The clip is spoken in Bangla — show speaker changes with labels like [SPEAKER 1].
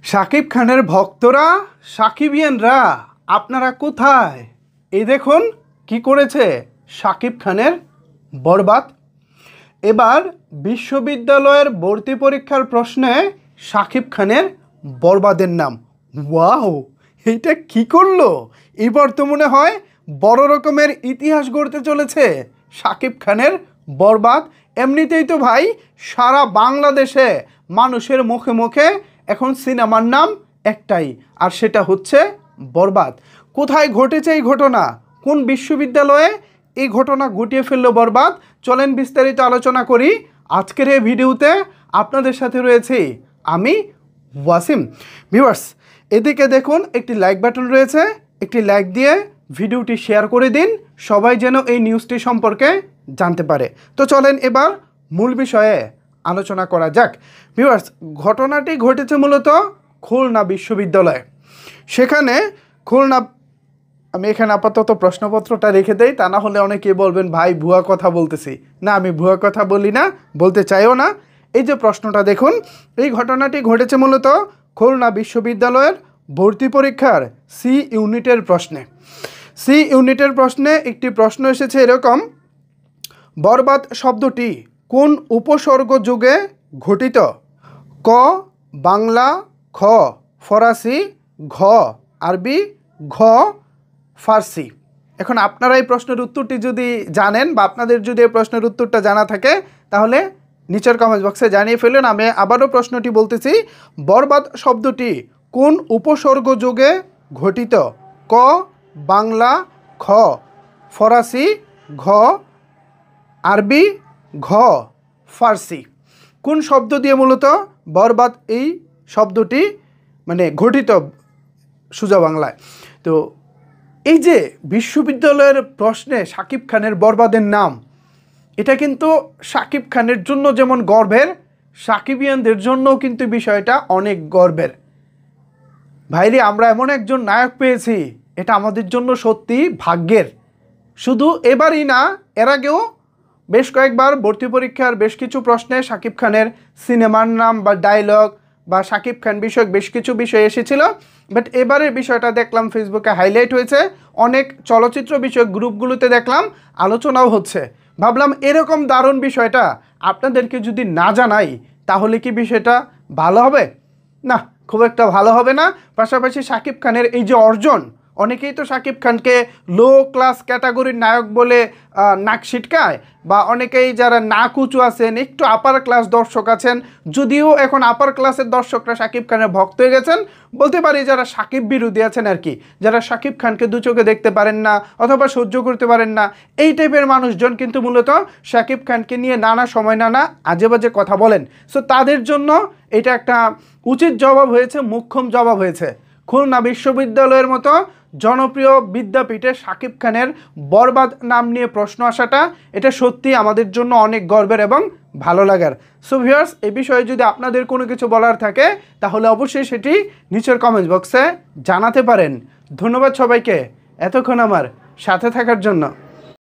[SPEAKER 1] শাকিব খানের ভক্তরা, সাকিবিয়ানরা, আপনারা কোথায়? এই দেখুন কি করেছে শাকিব খানের বরবাদ। এবার বিশ্ববিদ্যালয়ের ভর্তি পরীক্ষার প্রশ্নে শাকিব খানের বরবাদের নাম। ওয়াও, এইটা কি করলো? এবার তো মনে হয় বড় রকমের ইতিহাস গড়তে চলেছে শাকিব খানের বরবাদ। এমনিতেই তো ভাই সারা বাংলাদেশে মানুষের মুখে মুখে এখন সিনেমার নাম একটাই, আর সেটা হচ্ছে বরবাদ। কোথায় ঘটেছে এই ঘটনা? কোন বিশ্ববিদ্যালয়ে এই ঘটনা ঘটিয়ে ফেললো বরবাদ? চলেন বিস্তারিত আলোচনা করি আজকের এই ভিডিওতে। আপনাদের সাথে রয়েছে আমি ওয়াসিম। ভিউয়ার্স, এদিকে দেখুন একটি লাইক বাটন রয়েছে, একটি লাইক দিয়ে ভিডিওটি শেয়ার করে দিন, সবাই যেন এই নিউজটি সম্পর্কে জানতে পারে। তো চলেন এবার মূল বিষয়ে আলোচনা করা যাক। ভিউয়ার্স, ঘটনাটি ঘটেছে মূলত খুলনা বিশ্ববিদ্যালয়ে। সেখানে খুলনা, আমি এখানে আপাতত প্রশ্নপত্রটা রেখে দেই, তা না হলে অনেকে বলবেন ভাই ভুয়া কথা বলতেছি। না, আমি ভুয়া কথা বলি না, বলতে চাইও না। এই যে প্রশ্নটা দেখুন, এই ঘটনাটি ঘটেছে মূলত খুলনা বিশ্ববিদ্যালয়ের ভর্তি পরীক্ষার সি ইউনিটের প্রশ্নে। সি ইউনিটের প্রশ্নে একটি প্রশ্ন এসেছে এরকম: বরবাদ শব্দটি কোন উপসর্গ যুগে ঘটিত? ক বাংলা, খ ফরাসি, ঘ আরবি, ঘ ফার্সি। এখন আপনারা এই প্রশ্নের উত্তরটি যদি জানেন বা আপনাদের যদি এই প্রশ্নের উত্তরটা জানা থাকে তাহলে নিচের কমেন্ট বক্সে জানিয়ে ফেলুন। আমি আবারও প্রশ্নটি বলতেছি, বরবাদ শব্দটি কোন উপসর্গ যুগে ঘটিত? ক বাংলা, খ ফরাসি, ঘ আরবি, ঘ ফার্সি। কোন শব্দ দিয়ে মূলত বরবাদ এই শব্দটি মানে ঘটিত সোজা বাংলায়? তো এই যে বিশ্ববিদ্যালয়ের প্রশ্নে শাকিব খানের বরবাদের নাম, এটা কিন্তু শাকিব খানের জন্য যেমন গর্বের, সাকিবিয়ানদের জন্যও কিন্তু বিষয়টা অনেক গর্বের। ভাইরে, আমরা এমন একজন নায়ক পেয়েছি, এটা আমাদের জন্য সত্যি ভাগ্যের। শুধু এবারই না, এর আগেও বেশ কয়েকবার ভর্তি পরীক্ষার বেশ কিছু প্রশ্নে শাকিব খানের সিনেমার নাম বা ডায়লগ বা শাকিব খান বিষয়ক বেশ কিছু বিষয় এসেছিল। বাট এবারের বিষয়টা দেখলাম ফেসবুকে হাইলাইট হয়েছে, অনেক চলচ্চিত্র বিষয়ক গ্রুপগুলোতে দেখলাম আলোচনাও হচ্ছে। ভাবলাম এরকম দারুণ বিষয়টা আপনাদেরকে যদি না জানাই তাহলে কি বিষয়টা ভালো হবে? না, খুব একটা ভালো হবে না। পাশাপাশি শাকিব খানের এই যে অর্জন, অনেকেই তো শাকিব খানকে লো ক্লাস ক্যাটাগরির নায়ক বলে নাক ছিটকায়, বা অনেকেই যারা নাক উঁচু আছেন, একটু আপার ক্লাস দর্শক আছেন, যদিও এখন আপার ক্লাসের দর্শকরা শাকিব খানের ভক্ত হয়ে গেছেন, বলতে পারি যারা শাকিব বিরোধী আছেন আর কি, যারা শাকিব খানকে দু চোখে দেখতে পারেন না অথবা সহ্য করতে পারেন না, এই টাইপের মানুষজন কিন্তু মূলত শাকিব খানকে নিয়ে নানা সময় নানা আজে বাজে কথা বলেন। সো তাদের জন্য এটা একটা উচিত জবাব হয়েছে, মোক্ষম জবাব হয়েছে। খুলনা বিশ্ববিদ্যালয়ের মতো জনপ্রিয় বিদ্যাপীঠে শাকিব খানের বরবাদ নাম নিয়ে প্রশ্ন আসাটা, এটা সত্যি আমাদের জন্য অনেক গর্বের এবং ভালো লাগার। সো ভিউয়ার্স, এই বিষয়ে যদি আপনাদের কোনো কিছু বলার থাকে তাহলে অবশ্যই সেটি নিচের কমেন্ট বক্সে জানাতে পারেন। ধন্যবাদ সবাইকে এতক্ষণ আমার সাথে থাকার জন্য।